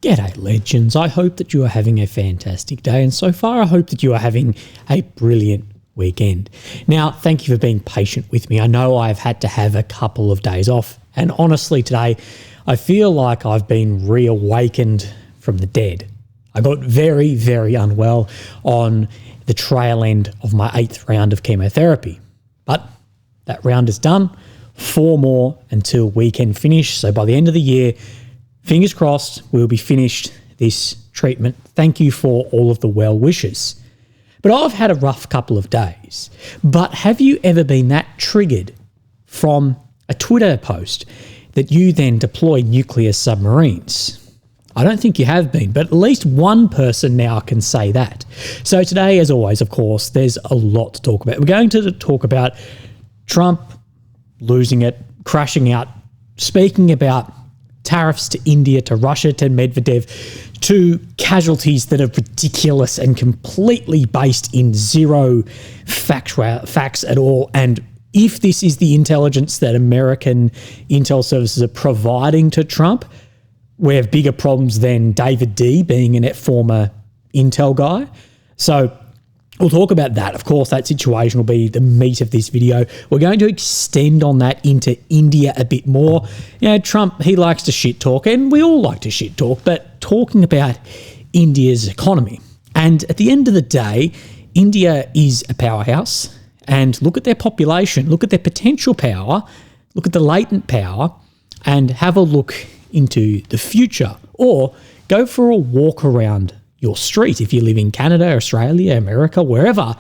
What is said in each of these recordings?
G'day legends, I hope that you are having a fantastic day, and so far I hope that you are having a brilliant weekend. Now, thank you for being patient with me. I know I've had to have a couple of days off, and honestly today I feel like I've been reawakened from the dead. I got very, very unwell on the trail end of my 8th round of chemotherapy, but that round is done. 4 more until weekend finish, so by the end of the year, fingers crossed, we'll be finished this treatment. Thank you for all of the well wishes. But I've had a rough couple of days. But have you ever been that triggered from a Twitter post that you then deploy nuclear submarines? I don't think you have been, but at least one person now can say that. So today, as always, of course, there's a lot to talk about. We're going to talk about Trump losing it, crashing out, speaking about tariffs to India, to Russia, to Medvedev, to casualties that are ridiculous and completely based in zero facts at all. And if this is the intelligence that American intel services are providing to Trump, we have bigger problems than David D being a former intel guy. So we'll talk about that. Of course, that situation will be the meat of this video. We're going to extend on that into India a bit more. You know, Trump, he likes to shit talk, and we all like to shit talk, but talking about India's economy. And at the end of the day, India is a powerhouse, and look at their population, look at their potential power, look at the latent power, and have a look into the future, or go for a walk around your street if you live in Canada, Australia, America, wherever,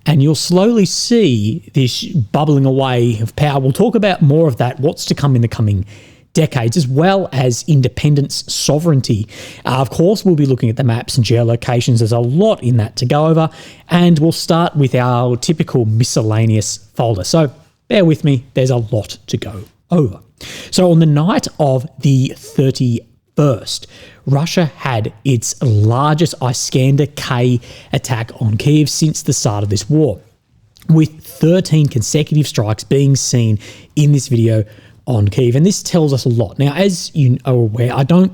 and you'll slowly see this bubbling away of power. We'll talk about more of that, what's to come in the coming decades, as well as independence, sovereignty. Of course, we'll be looking at the maps and geolocations. There's a lot in that to go over, and we'll start with our typical miscellaneous folder. So bear with me, there's a lot to go over. So on the night of the 31st, Russia had its largest Iskander-K attack on Kyiv since the start of this war, with 13 consecutive strikes being seen in this video on Kyiv. And this tells us a lot. Now, as you are aware, I don't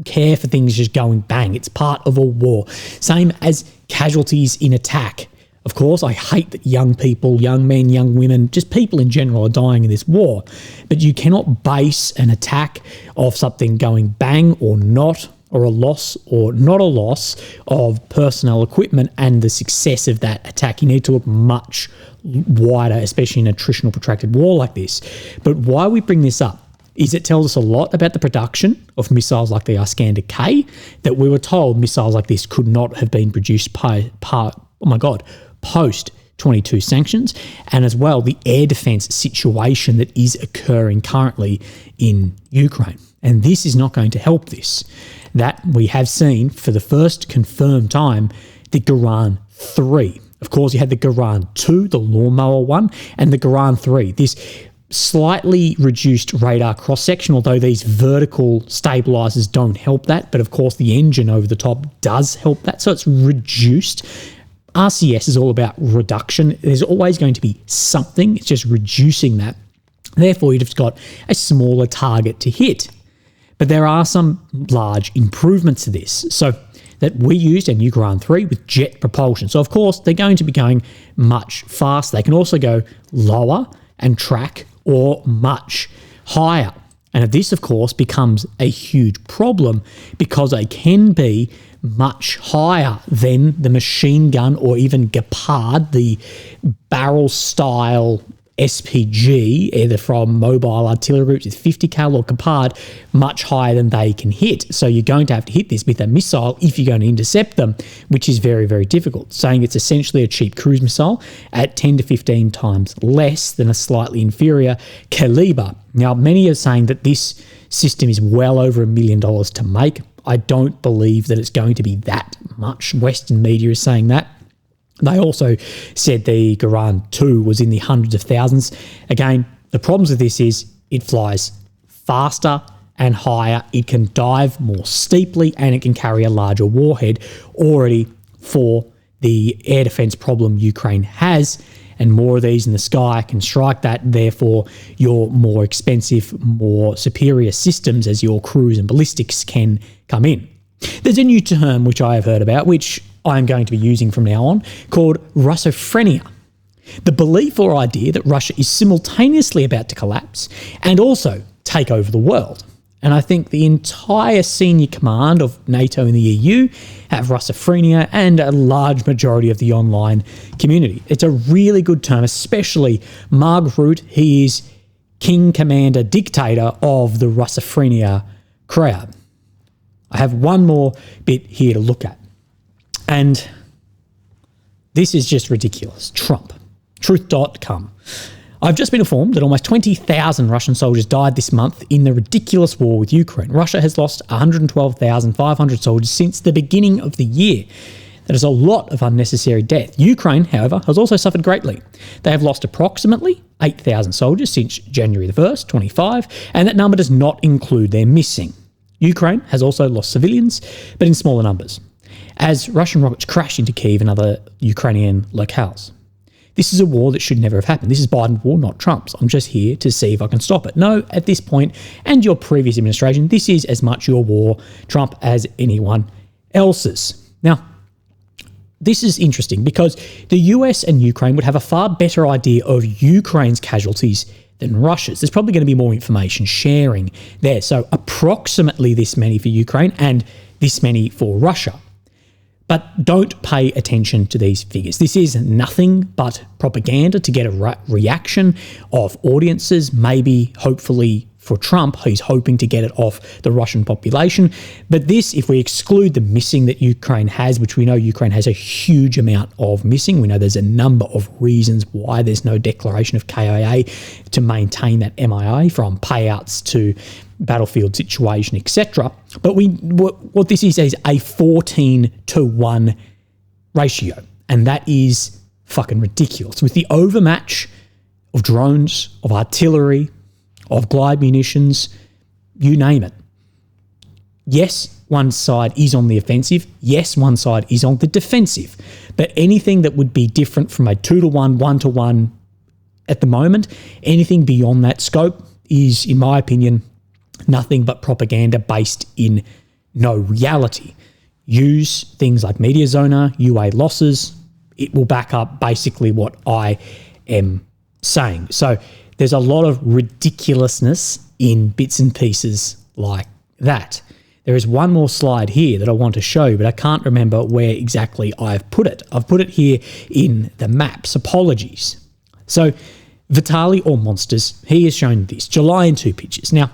care for things just going bang. It's part of a war. Same as casualties in attack. Of course, I hate that young people, young men, young women, just people in general are dying in this war. But you cannot base an attack off something going bang or not, or a loss or not a loss of personnel equipment and the success of that attack. You need to look much wider, especially in an attritional protracted war like this. But why we bring this up is it tells us a lot about the production of missiles like the Iskander-K, that we were told missiles like this could not have been produced post 22 sanctions, and as well the air defense situation that is occurring currently in Ukraine. And this is not going to help this. That we have seen for the first confirmed time the Garan 3. Of course, you had the Garan 2, the lawnmower one, and the Garan 3, this slightly reduced radar cross-section, although these vertical stabilizers don't help that. But of course, the engine over the top does help that. So it's reduced. RCS is all about reduction. There's always going to be something. It's just reducing that. Therefore, you've just got a smaller target to hit. But there are some large improvements to this. So that we used a new Garan 3 with jet propulsion. So, of course, they're going to be going much faster. They can also go lower and track or much higher. And this, of course, becomes a huge problem because they can be much higher than the machine gun or even Gepard, the barrel-style SPG, either from mobile artillery groups with 50 cal or Gepard, much higher than they can hit. So you're going to have to hit this with a missile if you're going to intercept them, which is very, very difficult. Saying it's essentially a cheap cruise missile at 10 to 15 times less than a slightly inferior caliber. Now, many are saying that this system is well over $1 million to make. I don't believe that it's going to be that much. Western media is saying that. They also said the Garan 2 was in the hundreds of thousands. Again, the problems with this is it flies faster and higher. It can dive more steeply and it can carry a larger warhead already for the air defense problem Ukraine has. and more of these in the sky can strike that. Therefore, your more expensive, more superior systems as your cruise and ballistics can come in. There's a new term which I have heard about, which I'm going to be using from now on, called Russophrenia. The belief or idea that Russia is simultaneously about to collapse and also take over the world. And I think the entire senior command of NATO and the EU have Russophrenia, and a large majority of the online community. It's a really good term, especially Mark Rutte. He is king, commander, dictator of the Russophrenia crowd. I have one more bit here to look at. And this is just ridiculous. Trump. Truth.com. I've just been informed that almost 20,000 Russian soldiers died this month in the ridiculous war with Ukraine. Russia has lost 112,500 soldiers since the beginning of the year. That is a lot of unnecessary death. Ukraine, however, has also suffered greatly. They have lost approximately 8,000 soldiers since January the 1st, 25, and that number does not include their missing. Ukraine has also lost civilians, but in smaller numbers, as Russian rockets crash into Kyiv and other Ukrainian locales. This is a war that should never have happened. This is Biden's war, not Trump's. I'm just here to see if I can stop it. No, at this point, and your previous administration, this is as much your war, Trump, as anyone else's. Now, this is interesting because the US and Ukraine would have a far better idea of Ukraine's casualties than Russia's. There's probably going to be more information sharing there. So approximately this many for Ukraine and this many for Russia. But don't pay attention to these figures. This is nothing but propaganda to get a reaction of audiences, maybe, hopefully, for Trump. He's hoping to get it off the Russian population. But this, if we exclude the missing that Ukraine has, which we know Ukraine has a huge amount of missing, we know there's a number of reasons why there's no declaration of KIA to maintain that MIA, from payouts to battlefield situation, etc. But what this is a 14-to-1 ratio, and that is fucking ridiculous. With the overmatch of drones, of artillery, of glide munitions, you name it. Yes, one side is on the offensive. Yes, one side is on the defensive. But anything that would be different from a 2-to-1, 1-to-1 at the moment, anything beyond that scope is, in my opinion, nothing but propaganda based in no reality. Use things like Mediazona, UA losses. It will back up basically what I am saying. So there's a lot of ridiculousness in bits and pieces like that. There is one more slide here that I want to show, but I can't remember where exactly I've put it. I've put it here in the maps. Apologies. So Vitaly, or Monsters, he has shown this. July in 2 pictures. Now,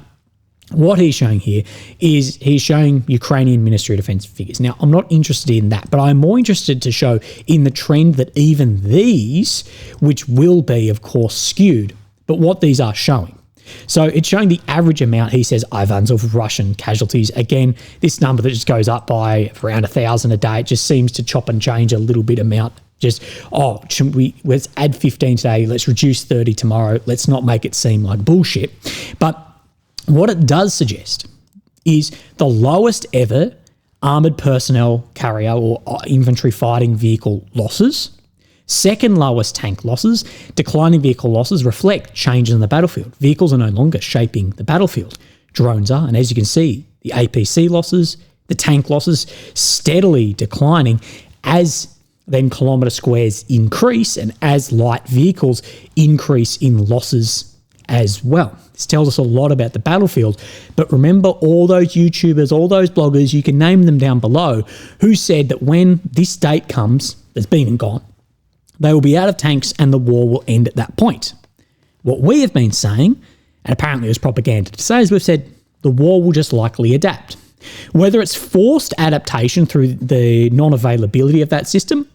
what he's showing here is he's showing Ukrainian Ministry of Defense figures. Now, I'm not interested in that, but I'm more interested to show in the trend that even these, which will be, of course, skewed, but what these are showing. So it's showing the average amount, he says, Ivans, of Russian casualties. Again, this number that just goes up by around 1,000 a day, it just seems to chop and change a little bit amount. Just, let's add 15 today, let's reduce 30 tomorrow, let's not make it seem like bullshit. But what it does suggest is the lowest ever armoured personnel carrier or infantry fighting vehicle losses, second lowest tank losses, declining vehicle losses reflect changes in the battlefield. Vehicles are no longer shaping the battlefield. Drones are, and as you can see, the APC losses, the tank losses steadily declining as then kilometre squares increase and as light vehicles increase in losses as well. This tells us a lot about the battlefield. But remember all those YouTubers, all those bloggers, you can name them down below, who said that when this date comes, that's been and gone, they will be out of tanks and the war will end at that point. What we have been saying, and apparently it was propaganda to say, is we've said the war will just likely adapt. Whether it's forced adaptation through the non-availability of that system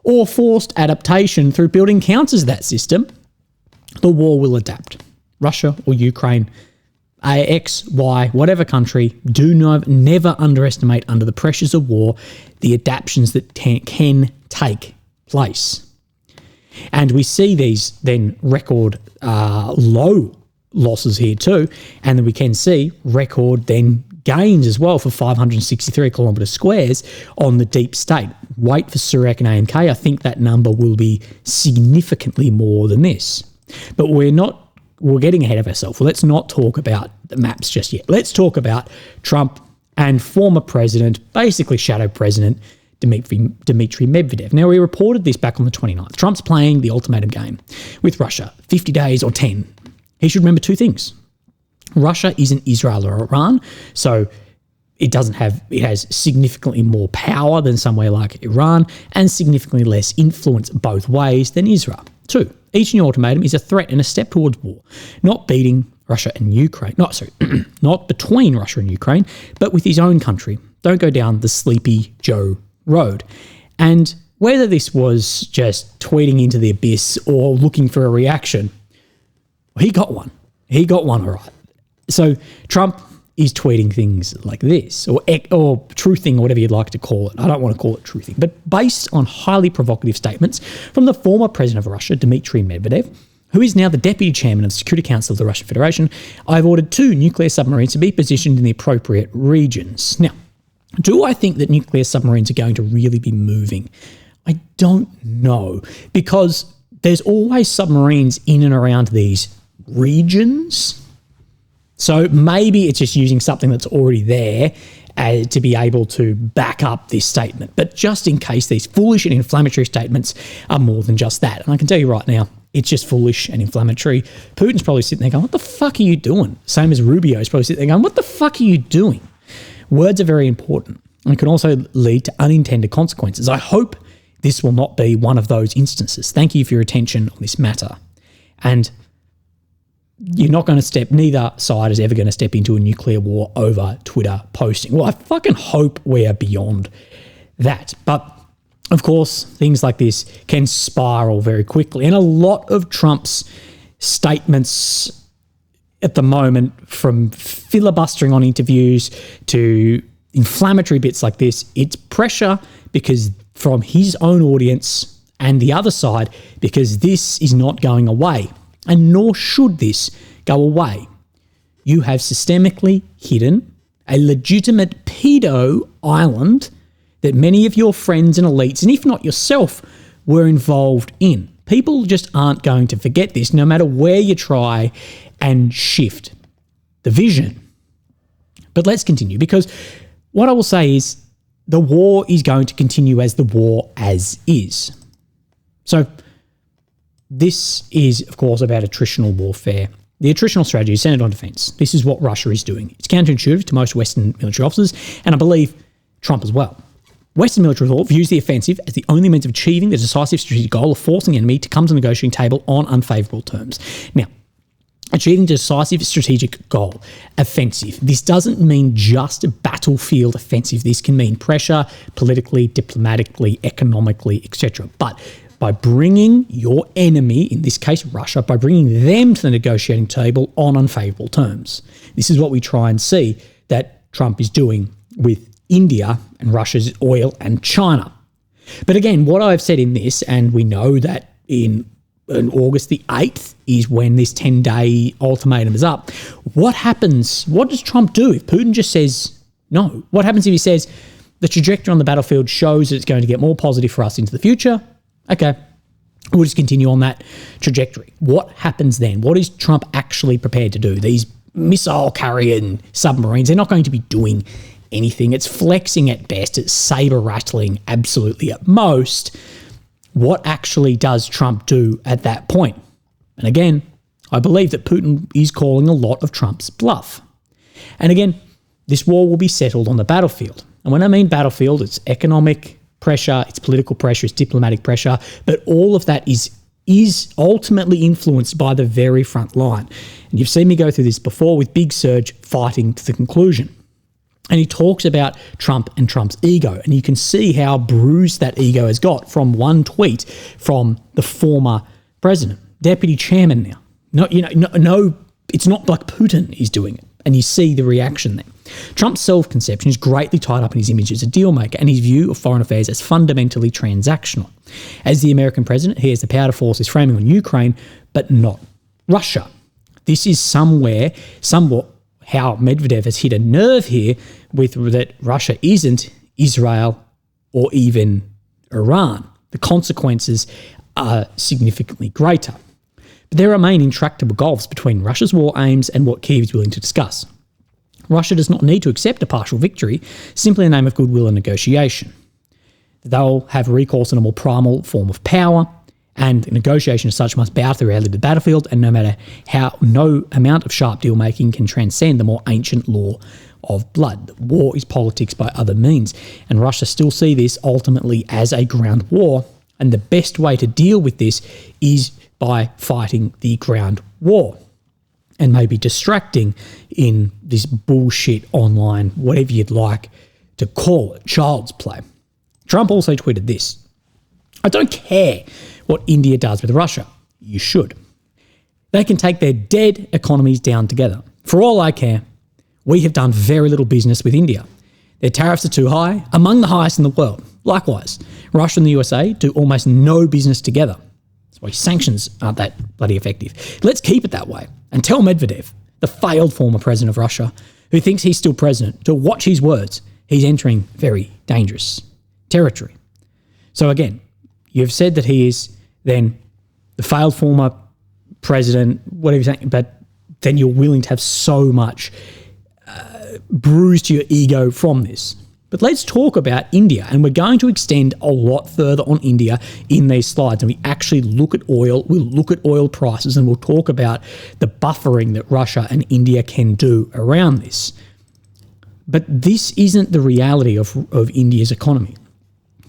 or forced adaptation through building counters to that system, the war will adapt. Russia or Ukraine, X, Y, whatever country, never underestimate under the pressures of war the adaptations that can take place. And we see these then record low losses here too, and then we can see record then gains as well for 563 kilometre squares on the deep state. Wait for Surak and AMK. I think that number will be significantly more than this. But we're getting ahead of ourselves. Well, let's not talk about the maps just yet. Let's talk about Trump and former president, basically shadow president, Dmitry Medvedev. Now, we reported this back on the 29th. Trump's playing the ultimatum game with Russia, 50 days or 10. He should remember two things. Russia isn't Israel or Iran, so it has significantly more power than somewhere like Iran and significantly less influence both ways than Israel. Two, each new ultimatum is a threat and a step towards war, not beating Russia and Ukraine. Not between Russia and Ukraine, but with his own country. Don't go down the Sleepy Joe road. And whether this was just tweeting into the abyss or looking for a reaction, he got one. He got one all right. So Trump is tweeting things like this, or truthing, or whatever you'd like to call it. I don't want to call it truthing, but based on highly provocative statements from the former president of Russia, Dmitry Medvedev, who is now the deputy chairman of the Security Council of the Russian Federation, I've ordered 2 nuclear submarines to be positioned in the appropriate regions. Now, do I think that nuclear submarines are going to really be moving? I don't know, because there's always submarines in and around these regions. So maybe it's just using something that's already there to be able to back up this statement. But just in case, these foolish and inflammatory statements are more than just that. And I can tell you right now, it's just foolish and inflammatory. Putin's probably sitting there going, what the fuck are you doing? Same as Rubio's probably sitting there going, what the fuck are you doing? Words are very important and can also lead to unintended consequences. I hope this will not be one of those instances. Thank you for your attention on this matter. And you're not going to neither side is ever going to step into a nuclear war over Twitter posting. Well, I fucking hope we're beyond that. But of course, things like this can spiral very quickly. And a lot of Trump's statements at the moment, from filibustering on interviews to inflammatory bits like this, it's pressure because from his own audience and the other side, because this is not going away. And nor should this go away. You have systemically hidden a legitimate pedo island that many of your friends and elites, and if not yourself, were involved in. People just aren't going to forget this, no matter where you try and shift the vision. But let's continue, because what I will say is the war is going to continue as the war as is. So this is, of course, about attritional warfare. The attritional strategy is centered on defense. This is what Russia is doing. It's counterintuitive to most Western military officers, and I believe Trump as well. Western military thought views the offensive as the only means of achieving the decisive strategic goal of forcing the enemy to come to the negotiating table on unfavourable terms. Now, achieving the decisive strategic goal, offensive. This doesn't mean just a battlefield offensive. This can mean pressure, politically, diplomatically, economically, etc. But by bringing your enemy, in this case Russia, by bringing them to the negotiating table on unfavourable terms. This is what we try and see that Trump is doing with India and Russia's oil and China. But again, what I've said in this, and we know that in August the 8th is when this 10-day ultimatum is up. What happens? What does Trump do if Putin just says no? What happens if he says the trajectory on the battlefield shows that it's going to get more positive for us into the future? Okay, we'll just continue on that trajectory. What happens then? What is Trump actually prepared to do? These missile-carrying submarines, they're not going to be doing anything. It's flexing at best. It's saber-rattling absolutely at most. What actually does Trump do at that point? And again, I believe that Putin is calling a lot of Trump's bluff. And again, this war will be settled on the battlefield. And when I mean battlefield, it's economic pressure, it's political pressure, it's diplomatic pressure, but all of that is ultimately influenced by the very front line. And you've seen me go through this before with Big Serge fighting to the conclusion. And he talks about Trump and Trump's ego, and you can see how bruised that ego has got from one tweet from the former president, deputy chairman now. No, it's not like Putin is doing it, and you see the reaction there. Trump's self-conception is greatly tied up in his image as a deal maker and his view of foreign affairs as fundamentally transactional. As the American president, he has the power to force his framing on Ukraine, but not Russia. This is somewhat how Medvedev has hit a nerve here with that Russia isn't Israel or even Iran. The consequences are significantly greater. But there remain intractable gulfs between Russia's war aims and what Kyiv is willing to discuss. Russia does not need to accept a partial victory simply in the name of goodwill and negotiation. They'll have recourse in a more primal form of power, and negotiation as such must bow to the reality of the battlefield, and no matter how, no amount of sharp deal-making can transcend the more ancient law of blood. War is politics by other means, and Russia still see this ultimately as a ground war, and the best way to deal with this is by fighting the ground war and maybe distracting in this bullshit online, whatever you'd like to call it, child's play. Trump also tweeted this: "I don't care what India does with Russia. You should. They can take their dead economies down together. For all I care, we have done very little business with India. Their tariffs are too high, among the highest in the world. Likewise, Russia and the USA do almost no business together. That's why sanctions aren't that bloody effective. Let's keep it that way. And tell Medvedev, the failed former president of Russia, who thinks he's still president, to watch his words. He's entering very dangerous territory." So again, you've said that he is then the failed former president, whatever you're saying, but then you're willing to have so much bruise to your ego from this. But let's talk about India, and we're going to extend a lot further on India in these slides, and we actually look at oil, we'll look at oil prices, and we'll talk about the buffering that Russia and India can do around this. But this isn't the reality of India's economy.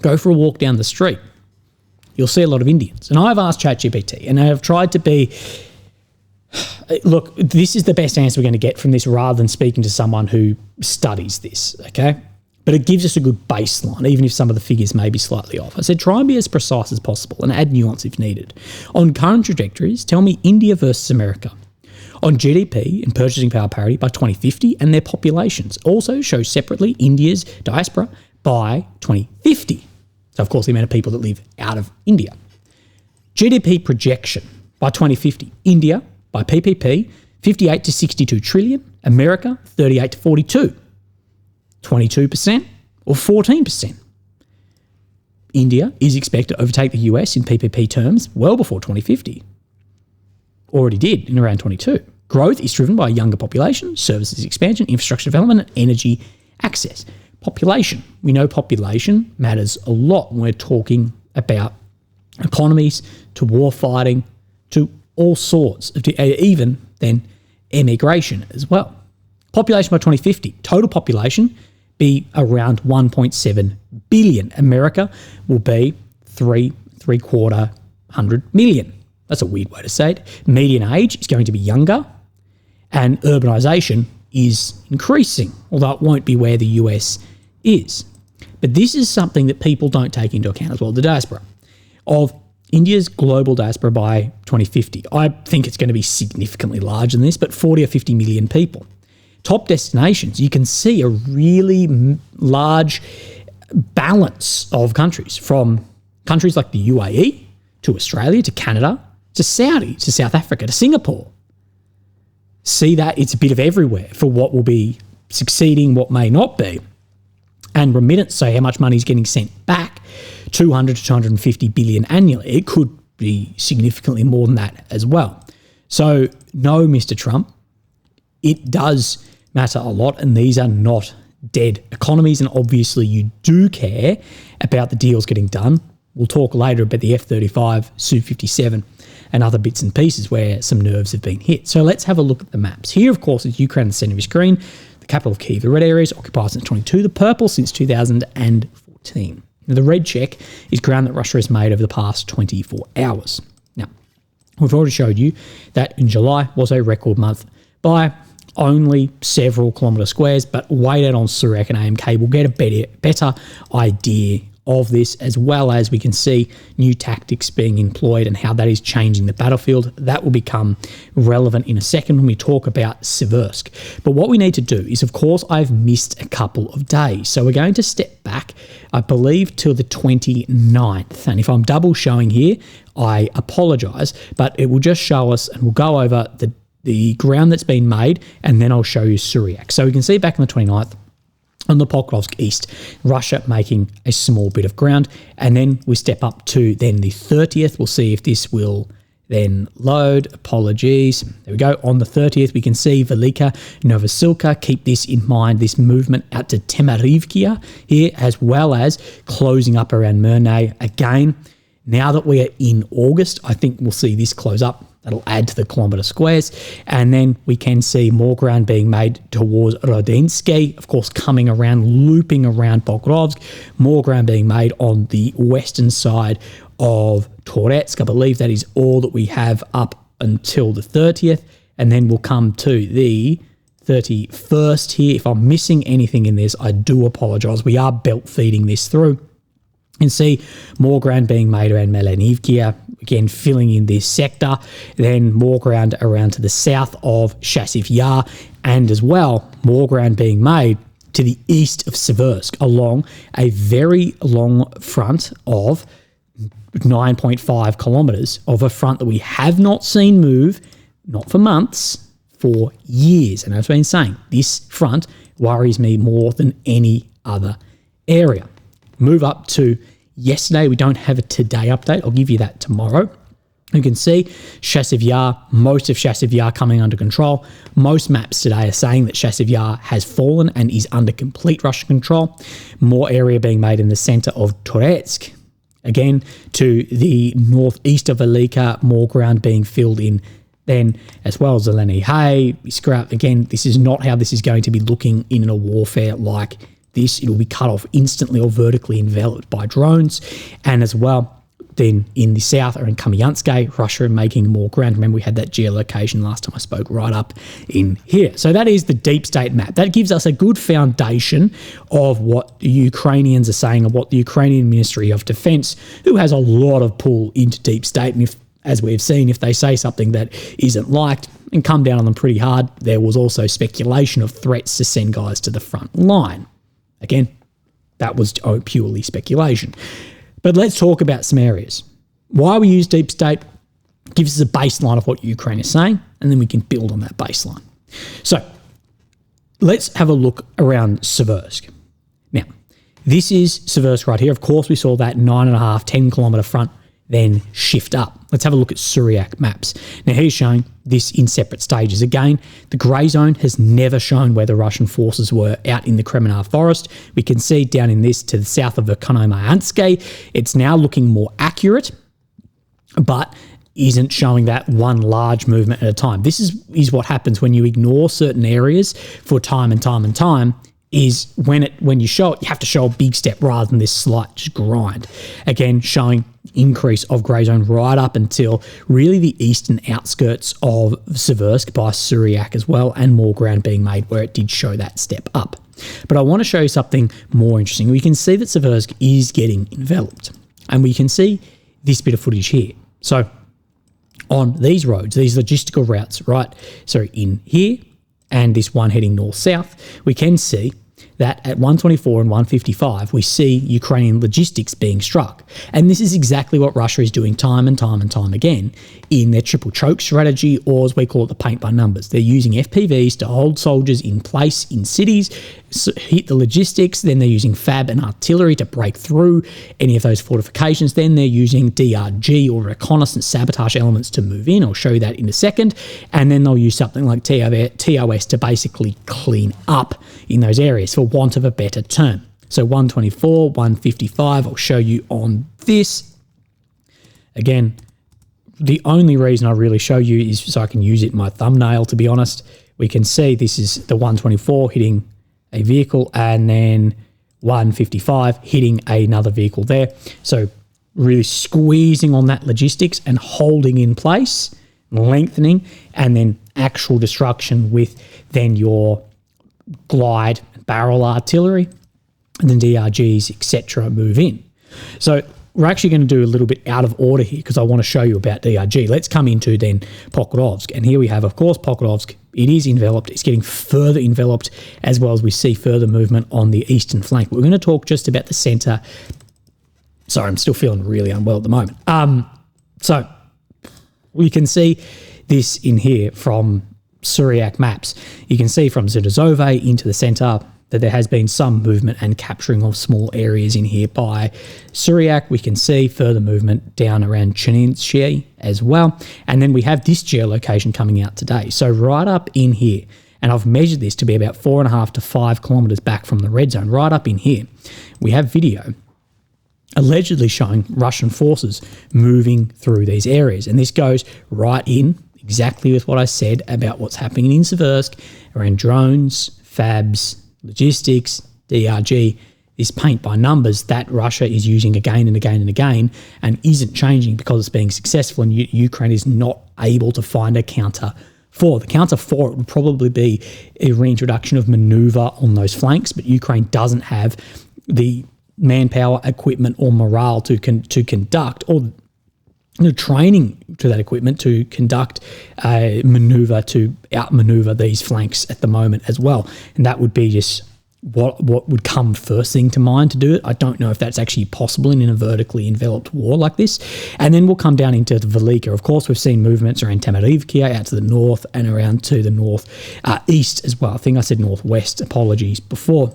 Go for a walk down the street. You'll see a lot of Indians. And I've asked ChatGPT, and I have tried to be, look, this is the best answer we're going to get from this rather than speaking to someone who studies this, okay? But it gives us a good baseline, even if some of the figures may be slightly off. I said, try and be as precise as possible and add nuance if needed. On current trajectories, tell me India versus America. On GDP and purchasing power parity by 2050 and their populations. Also show separately India's diaspora by 2050. So, of course, the amount of people that live out of India. GDP projection by 2050. India, by PPP, 58 to 62 trillion. America, 38 to 42. 22% or 14%. India is expected to overtake the US in PPP terms well before 2050. Already did in around 22. Growth is driven by a younger population, services expansion, infrastructure development, and energy access. Population. We know population matters a lot when we're talking about economies, to war fighting, to all sorts, of even then immigration as well. Population by 2050. Total population be around 1.7 billion. America will be 3.75 million. That's a weird way to say it. Median age is going to be younger, and urbanisation is increasing, although it won't be where the US is. But this is something that people don't take into account as well, the diaspora of India's global diaspora by 2050. I think it's going to be significantly larger than this, but 40 or 50 million people. Top destinations, you can see a really large balance of countries, from countries like the UAE to Australia to Canada to Saudi to South Africa to Singapore. See that it's a bit of everywhere for what will be succeeding, what may not be. And remittance, so how much money is getting sent back, 200 to 250 billion annually. It could be significantly more than that as well. So no, Mr. Trump, it does matter a lot, and these are not dead economies, and obviously you do care about the deals getting done. We'll talk later about the F-35, Su-57 and other bits and pieces where some nerves have been hit. So let's have a look at the maps. Here, of course, is Ukraine in the centre of your screen, the capital of Kyiv. The red areas occupied since 22, the purple since 2014. Now, the red check is ground that Russia has made over the past 24 hours. Now, we've already showed you that in July was a record month by only several kilometre squares, but wait out on Siversk and AMK, we'll get a better idea of this, as well as we can see new tactics being employed and how that is changing the battlefield. That will become relevant in a second when we talk about Siversk. But what we need to do is, of course, I've missed a couple of days. So we're going to step back, I believe, till the 29th. And if I'm double showing here, I apologise, but it will just show us, and we'll go over the the ground that's been made, and then I'll show you Suryak. So we can see back on the 29th, on the Pokrovsk east, Russia making a small bit of ground, and then we step up to then the 30th. We'll see if this will then load. Apologies. There we go. On the 30th, we can see Velika Novosilka. Keep this in mind, this movement out to Temerivkia here, as well as closing up around Murnay. Again, now that we are in August, I think we'll see this close up. That'll add to the kilometre squares. And then we can see more ground being made towards Rodinske, of course, coming around, looping around Pokrovsk. More ground being made on the western side of Toretsk. I believe that is all that we have up until the 30th. And then we'll come to the 31st here. If I'm missing anything in this, I do apologise. We are belt feeding this through. You can see more ground being made around Melanivkia, again filling in this sector. Then more ground around to the south of Chasiv Yar, and as well more ground being made to the east of Siversk along a very long front of 9.5 kilometres of a front that we have not seen move, not for months, for years. And as I've been saying, this front worries me more than any other area. Move up to yesterday. We don't have a today update. I'll give you that tomorrow. You can see Chasiv Yar, most of Chasiv Yar coming under control. Most maps today are saying that Chasiv Yar has fallen and is under complete Russian control. More area being made in the centre of Toretsk. Again, to the northeast of Velika, more ground being filled in then, as well as Zeleny Hay. Again, this is not how this is going to be looking in a warfare like this. It will be cut off instantly or vertically enveloped by drones. And as well, then in the south are in Kupiansk, Russia making more ground. Remember, we had that geolocation last time I spoke right up in here. So that is the deep state map. That gives us a good foundation of what the Ukrainians are saying and what the Ukrainian Ministry of Defense, who has a lot of pull into deep state, and if, as we've seen, if they say something that isn't liked and come down on them pretty hard, there was also speculation of threats to send guys to the front line. Again, that was purely speculation. But let's talk about some areas. Why we use deep state gives us a baseline of what Ukraine is saying, and then we can build on that baseline. So let's have a look around Siversk. Now, this is Siversk right here. Of course, we saw that 9.5, 10 kilometre front then shift up. Let's have a look at Suryak maps. Now, here's showing this in separate stages. Again, the grey zone has never shown where the Russian forces were out in the Kremenar forest. We can see down in this to the south of Verkhonomayanske. It's now looking more accurate, but isn't showing that one large movement at a time. This is what happens when you ignore certain areas for time and time and time, is when you show it, you have to show a big step rather than this slight just grind. Again, showing increase of grey zone right up until really the eastern outskirts of Siversk by Suryak as well, and more ground being made where it did show that step up. But I want to show you something more interesting. We can see that Siversk is getting enveloped, and we can see this bit of footage here. So on these roads, these logistical routes, right, so in here and this one heading north-south, we can see that at 124 and 155, we see Ukrainian logistics being struck. And this is exactly what Russia is doing time and time and time again in their triple choke strategy, or as we call it, the paint by numbers. They're using FPVs to hold soldiers in place in cities, hit the logistics, then they're using FAB and artillery to break through any of those fortifications. Then they're using DRG or reconnaissance sabotage elements to move in. I'll show you that in a second. And then they'll use something like TOS to basically clean up in those areas, for want of a better term. So 124, 155, I'll show you on this. Again, the only reason I really show you is so I can use it in my thumbnail, to be honest. We can see this is the 124 hitting a vehicle, and then 155 hitting another vehicle there. So really squeezing on that logistics and holding in place, lengthening, and then actual destruction with then your glide, barrel artillery, and then DRGs, etc. move in. So we're actually going to do a little bit out of order here because I want to show you about DRG. Let's come into then Pokrovsk. And here we have, of course, Pokrovsk. It is enveloped. It's getting further enveloped, as well as we see further movement on the eastern flank. But we're going to talk just about the centre. Sorry, I'm still feeling really unwell at the moment. So We can see this in here from Syriac maps. You can see from Zudazove into the centre that there has been some movement and capturing of small areas in here by Syriac. We can see further movement down around Chasiv as well. And then we have this geolocation coming out today. So right up in here, and I've measured this to be about 4.5 to 5 kilometres back from the red zone, right up in here, we have video allegedly showing Russian forces moving through these areas. And this goes right in exactly with what I said about what's happening in Siversk around drones, fabs, logistics, DRG, this paint by numbers that Russia is using again and again and again and isn't changing because it's being successful, and Ukraine is not able to find a counter for. The counter for it would probably be a reintroduction of manoeuvre on those flanks, but Ukraine doesn't have the manpower, equipment or morale to conduct, or the training to that equipment to conduct a manoeuvre to outmanoeuvre these flanks at the moment as well. And that would be just what would come first thing to mind to do it. I don't know if that's actually possible in a vertically enveloped war like this. And then we'll come down into the Velika. Of course, we've seen movements around Tamarivkia out to the north and around to the north east as well. I think I said northwest, apologies, before.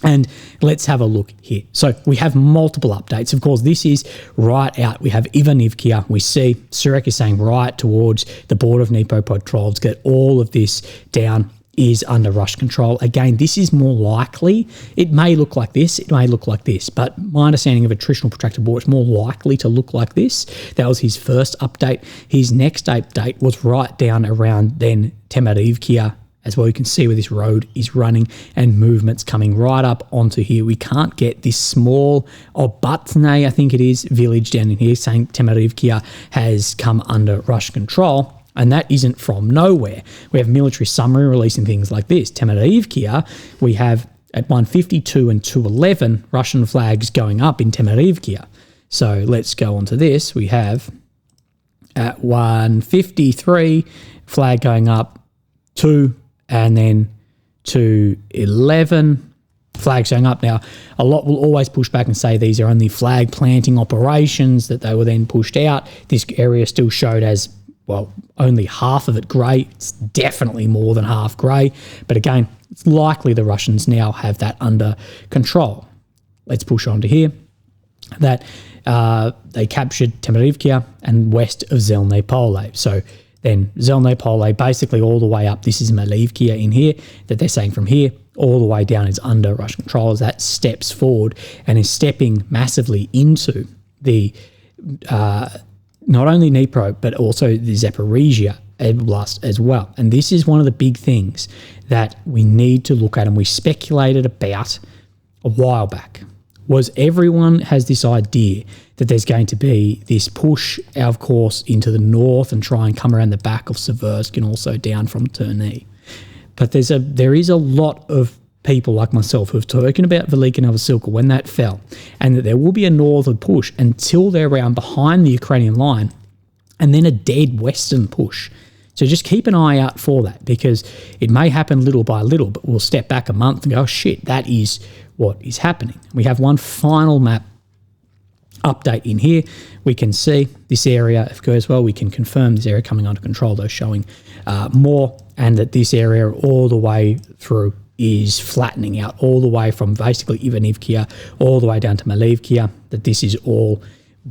And let's have a look here. So we have multiple updates. Of course, this is right out. We have Ivanivkia. We see Syriac is saying right towards the border of Dnipropetrovsk that all of this down is under Russian control. Again, this is more likely. It may look like this. It may look like this. But my understanding of attritional protracted war, it's more likely to look like this. That was his first update. His next update was right down around then Tamarivkia as well. You can see where this road is running and movements coming right up onto here. We can't get this small Obatne, I think it is, village down in here saying Tamarivkia has come under Russian control. And that isn't from nowhere. We have military summary releasing things like this. Tamarivkia, we have at 152 and 211 Russian flags going up in Tamarivkia. So let's go on to this. We have at 153 flag going up, 2 and then to 11 flags going up. Now, a lot will always push back and say these are only flag planting operations, that they were then pushed out. This area still showed as, well, only half of it grey. It's definitely more than half grey. But again, it's likely the Russians now have that under control. Let's push on to here. That they captured Tamarivkia and west of Zelne Pole. So then Zelne Pole, basically all the way up, this is Malivkia in here, that they're saying from here all the way down is under Russian control as that steps forward and is stepping massively into the not only Dnipro, but also the Zaporizhia oblast as well. And this is one of the big things that we need to look at, and we speculated about a while back, was everyone has this idea that there's going to be this push, of course, into the north and try and come around the back of Siversk and also down from Terny. But there is a lot of people like myself who have spoken about Velika Novosilka when that fell, and that there will be a northern push until they're around behind the Ukrainian line, and then a dead western push. So just keep an eye out for that, because it may happen little by little, but we'll step back a month and go, oh shit, that is what is happening. We have one final map update in here. We can see this area, if it goes well, we can confirm this area coming under control, though showing more, and that this area all the way through is flattening out all the way from basically Ivanivkia all the way down to Malivkia, that this is all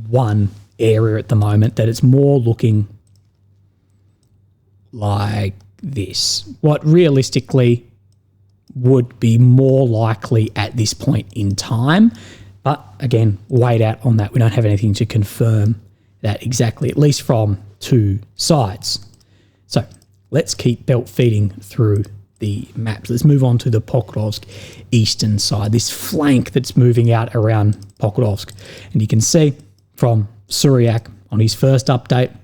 one area at the moment, that it's more looking like this. What realistically would be more likely at this point in time. But again, wait out on that. We don't have anything to confirm that exactly, at least from two sides. So let's keep belt feeding through the maps. Let's move on to the Pokrovsk eastern side, this flank that's moving out around Pokrovsk. And you can see from Syriac on his first update,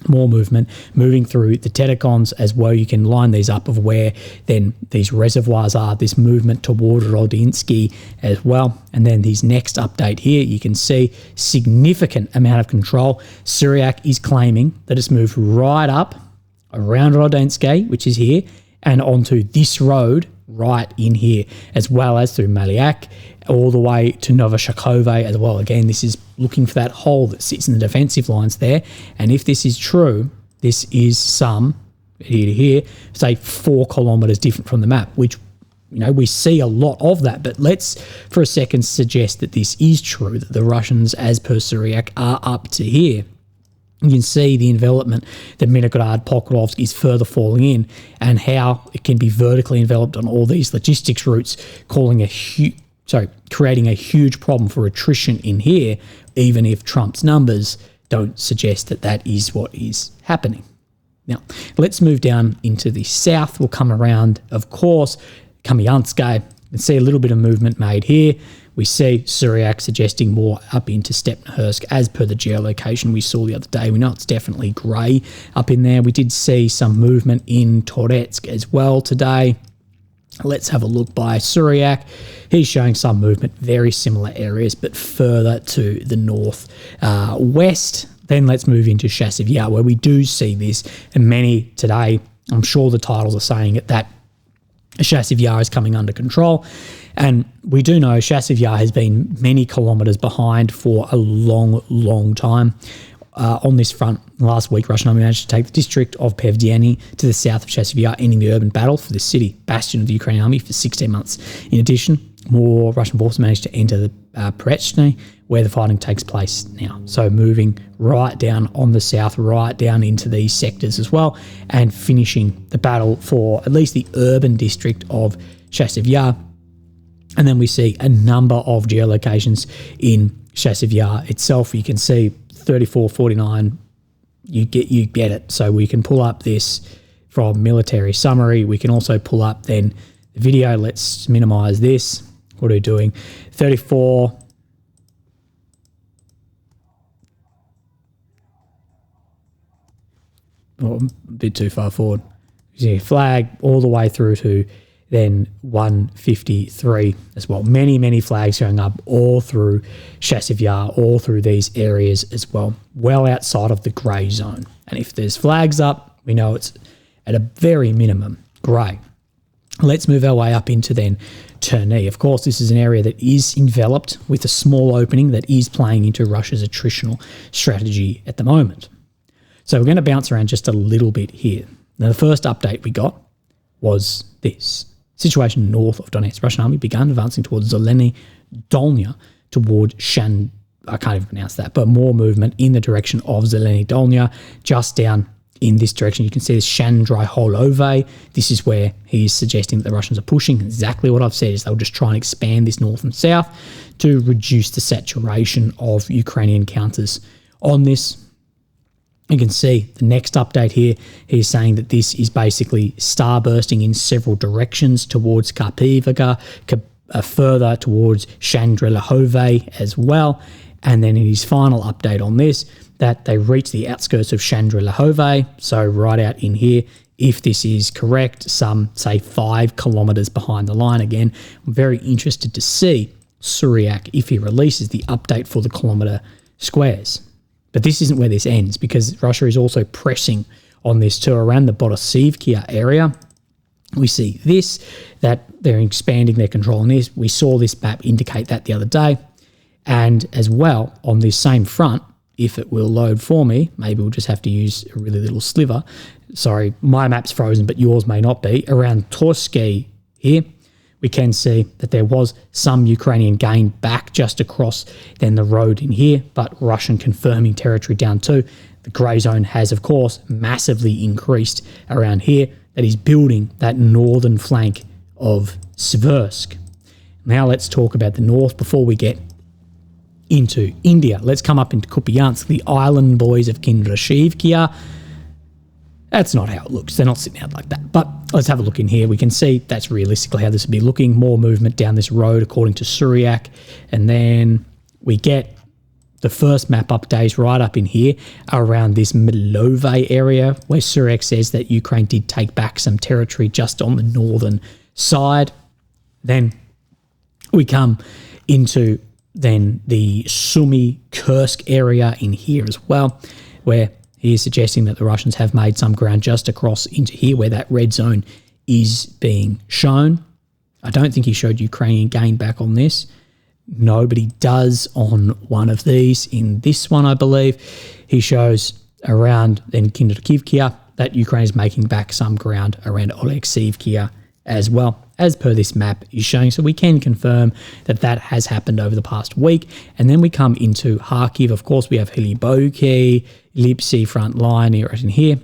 more movement moving through the Telecons as well. You can line these up of where then these reservoirs are, this movement toward Rodinske as well. And then his next update here, you can see significant amount of control. Syriac is claiming that it's moved right up around Rodinske, which is here, and onto this road right in here, as well as through Maliak, all the way to Novoshakhove as well. Again, this is looking for that hole that sits in the defensive lines there. And if this is true, this is some, here to here, say 4 kilometres different from the map, which, you know, we see a lot of that. But let's for a second suggest that this is true, that the Russians, as per Syriac, are up to here. You can see the envelopment that Minograd, Pokrovsk is further falling in, and how it can be vertically enveloped on all these logistics routes, creating a huge problem for attrition in here, even if Trump's numbers don't suggest that that is what is happening. Now, let's move down into the south. We'll come around, of course, Kupiansk, and see a little bit of movement made here. We see Syriac suggesting more up into Stepnogorsk as per the geolocation we saw the other day. We know it's definitely grey up in there. We did see some movement in Toretsk as well today. Let's have a look by Syriac. He's showing some movement, very similar areas, but further to the north west. Then let's move into Chasiv Yar, where we do see this, and many today, I'm sure the titles are saying it, that Chasiv Yar is coming under control. And we do know Chasiv Yar has been many kilometres behind for a long, long time. On this front, last week, Russian army managed to take the district of Pevdieny to the south of Chasiv Yar, ending the urban battle for the city, bastion of the Ukrainian army, for 16 months. In addition, more Russian forces managed to enter the Perechny, where the fighting takes place now. So moving right down on the south, right down into these sectors as well, and finishing the battle for at least the urban district of Chasiv Yar. And then we see a number of geolocations in Chasiv Yar itself. You can see 34, 49, you get it. So we can pull up this from military summary. We can also pull up then the video. Let's minimize this. What are we doing? 34. Oh, a bit too far forward. You see a flag all the way through to then 153 as well. Many, many flags going up all through Chasiv Yar, all through these areas as well, well outside of the grey zone. And if there's flags up, we know it's at a very minimum grey. Let's move our way up into then Terny. Of course, this is an area that is enveloped with a small opening that is playing into Russia's attritional strategy at the moment. So we're going to bounce around just a little bit here. Now, the first update we got was this. Situation north of Donetsk. Russian army began advancing towards Zeleny Dolnya, toward Shan. I can't even pronounce that, but more movement in the direction of Zeleny Dolnya, just down in this direction. You can see this Shandryholove. This is where he is suggesting that the Russians are pushing. Exactly what I've said is they'll just try and expand this north and south to reduce the saturation of Ukrainian counters on this. You can see the next update here. He's saying that this is basically starbursting in several directions towards Karpivka, further towards Shandryholove as well. And then in his final update on this, that they reach the outskirts of Shandryholove, so right out in here. If this is correct, some say 5 kilometres behind the line. Again, I'm very interested to see Syriac if he releases the update for the kilometre squares. But this isn't where this ends, because Russia is also pressing on this too. Around the Zaporizhia area, we see this, that they're expanding their control on this. We saw this map indicate that the other day. And as well, on this same front, if it will load for me, maybe we'll just have to use a really little sliver. Sorry, my map's frozen, but yours may not be. Around Torsky here, we can see that there was some Ukrainian gain back just across then the road in here, but Russian confirming territory down too. The grey zone has, of course, massively increased around here. That is building that northern flank of Siversk. Now let's talk about the north before we get into India. Let's come up into Kupiansk, the island boys of Kindrashivkia. That's not how it looks. They're not sitting out like that. But let's have a look in here. We can see that's realistically how this would be looking. More movement down this road according to Syriac. And then we get the first map updates right up in here around this Milove area, where Syriac says that Ukraine did take back some territory just on the northern side. Then we come into then the Sumy Kursk area in here as well, where he is suggesting that the Russians have made some ground just across into here where that red zone is being shown. I don't think he showed Ukrainian gain back on this. Nobody does on one of these. In this one, I believe, he shows around then Kharkiv that Ukraine is making back some ground around Oleksivkia as well, as per this map is showing. So we can confirm that that has happened over the past week. And then we come into Kharkiv. Of course, we have Heliboki, Lipsy front line right in here,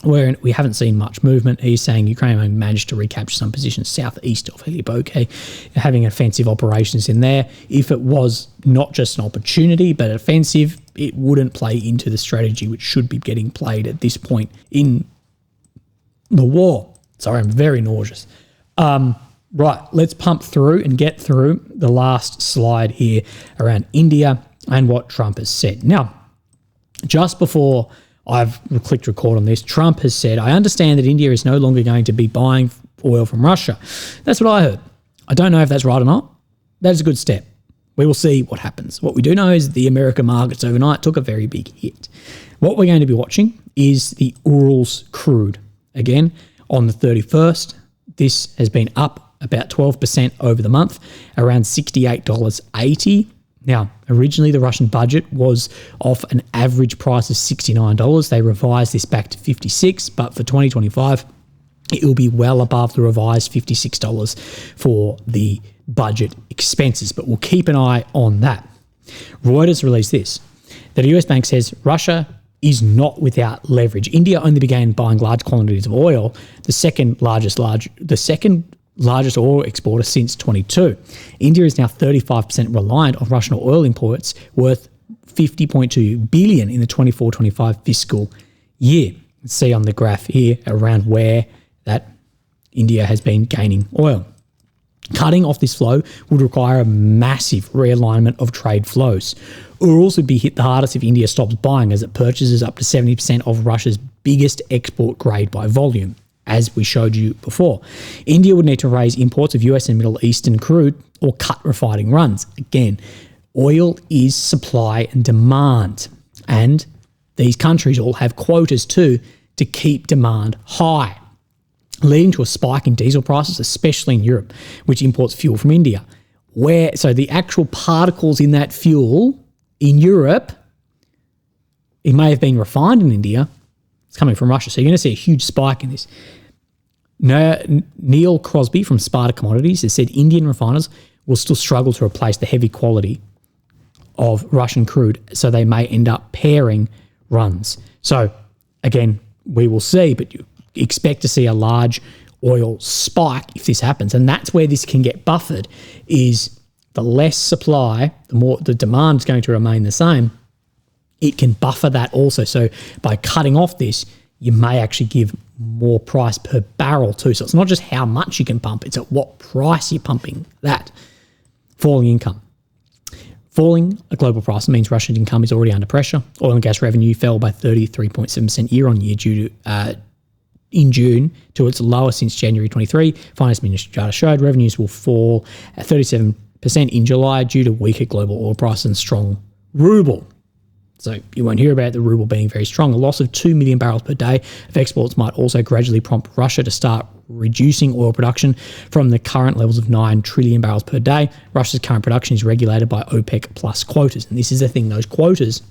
where we haven't seen much movement. He's saying Ukraine managed to recapture some positions southeast of Heliboki, having offensive operations in there. If it was not just an opportunity, but offensive, it wouldn't play into the strategy which should be getting played at this point in the war. Sorry, I'm very nauseous. Right, let's pump through and get through the last slide here around India and what Trump has said. Now, just before I've clicked record on this, Trump has said, I understand that India is no longer going to be buying oil from Russia. That's what I heard. I don't know if that's right or not. That is a good step. We will see what happens. What we do know is the American markets overnight took a very big hit. What we're going to be watching is the Urals crude. Again, on the 31st, this has been up about 12% over the month, around $68.80. Now, originally the Russian budget was off an average price of $69. They revised this back to $56, but for 2025, it will be well above the revised $56 for the budget expenses, but we'll keep an eye on that. Reuters released this, that a US bank says Russia is not without leverage. India only began buying large quantities of oil, the second largest oil exporter since 22. India is now 35% reliant on Russian oil imports worth $50.2 billion in the 24-25 fiscal year. Let's see on the graph here around where that India has been gaining oil. Cutting off this flow would require a massive realignment of trade flows. Urals would be hit the hardest if India stops buying, as it purchases up to 70% of Russia's biggest export grade by volume, as we showed you before. India would need to raise imports of US and Middle Eastern crude or cut refining runs. Again, oil is supply and demand, and these countries all have quotas too to keep demand high, leading to a spike in diesel prices, especially in Europe, which imports fuel from India. So the actual particles in that fuel in Europe, it may have been refined in India, it's coming from Russia. So you're going to see a huge spike in this. Neil Crosby from Sparta Commodities has said Indian refiners will still struggle to replace the heavy quality of Russian crude, so they may end up pairing runs. So again, we will see, but you expect to see a large oil spike if this happens. And that's where this can get buffered, is the less supply, the more the demand is going to remain the same. It can buffer that also. So by cutting off this, you may actually give more price per barrel too. So it's not just how much you can pump, it's at what price you're pumping that. Falling income. Falling a global price means Russian income is already under pressure. Oil and gas revenue fell by 33.7% year on year due to in June to its lowest since January 23. Finance Ministry data showed revenues will fall at 37% in July due to weaker global oil price and strong ruble. So you won't hear about the ruble being very strong. A loss of 2 million barrels per day of exports might also gradually prompt Russia to start reducing oil production from the current levels of 9 trillion barrels per day. Russia's current production is regulated by OPEC plus quotas. And this is the thing, those quotas,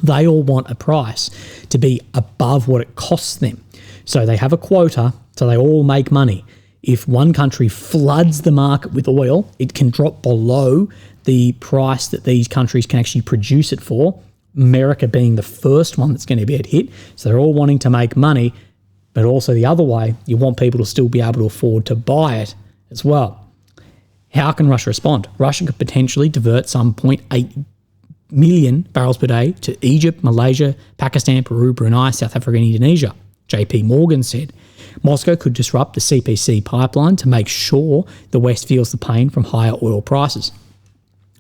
they all want a price to be above what it costs them. So they have a quota, so they all make money. If one country floods the market with oil, it can drop below the price that these countries can actually produce it for, America being the first one that's going to get hit. So they're all wanting to make money, but also the other way, you want people to still be able to afford to buy it as well. How can Russia respond? Russia could potentially divert some 0.8 million barrels per day to Egypt, Malaysia, Pakistan, Peru, Brunei, South Africa, and Indonesia. JP Morgan said Moscow could disrupt the CPC pipeline to make sure the West feels the pain from higher oil prices.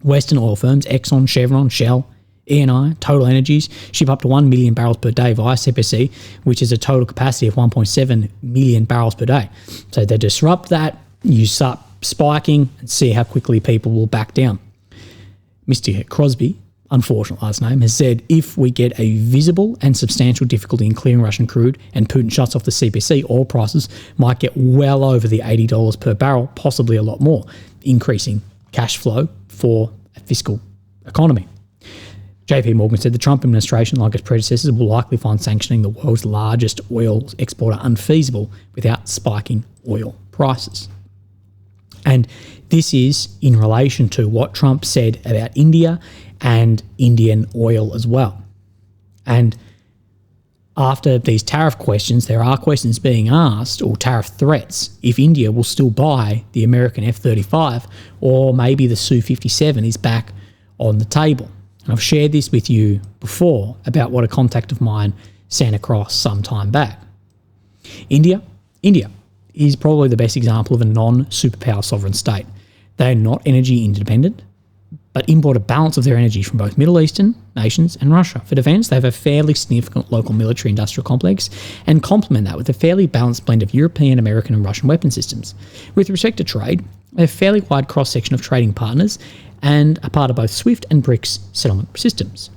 Western oil firms Exxon, Chevron, Shell, Eni, Total Energies ship up to 1 million barrels per day via CPC, which is a total capacity of 1.7 million barrels per day. So they disrupt that, you start spiking and see how quickly people will back down. Mr. Crosby unfortunate last name, has said if we get a visible and substantial difficulty in clearing Russian crude and Putin shuts off the CPC, oil prices might get well over the $80 per barrel, possibly a lot more, increasing cash flow for a fiscal economy. JP Morgan said the Trump administration, like its predecessors, will likely find sanctioning the world's largest oil exporter unfeasible without spiking oil prices. And this is in relation to what Trump said about India and Indian oil as well. And after these tariff questions, there are questions being asked, or tariff threats, if India will still buy the American F-35 or maybe the Su-57 is back on the table. And I've shared this with you before about what a contact of mine sent across some time back. India is probably the best example of a non-superpower sovereign state. They are not energy independent, but import a balance of their energy from both Middle Eastern nations and Russia. For defence, they have a fairly significant local military industrial complex and complement that with a fairly balanced blend of European, American and Russian weapon systems. With respect to trade, they have a fairly wide cross-section of trading partners and are part of both SWIFT and BRICS settlement systems.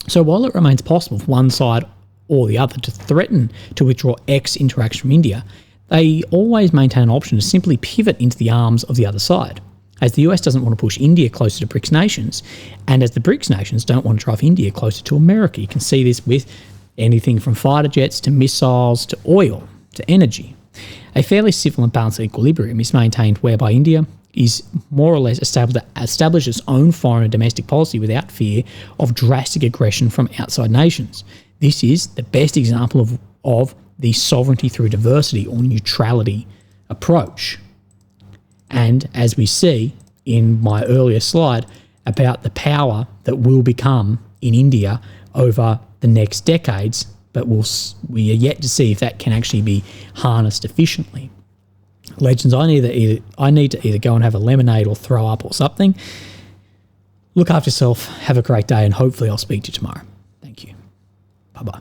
So while it remains possible for one side or the other to threaten to withdraw X interaction from India, they always maintain an option to simply pivot into the arms of the other side, as the US doesn't want to push India closer to BRICS nations, and as the BRICS nations don't want to drive India closer to America. You can see this with anything from fighter jets to missiles to oil to energy. A fairly civil and balanced equilibrium is maintained whereby India is more or less established its own foreign and domestic policy without fear of drastic aggression from outside nations. This is the best example of the sovereignty through diversity or neutrality approach. And as we see in my earlier slide about the power that will become in India over the next decades, but we are yet to see if that can actually be harnessed efficiently. Legends, I need to either go and have a lemonade or throw up or something. Look after yourself, have a great day, and hopefully I'll speak to you tomorrow. Thank you. Bye-bye.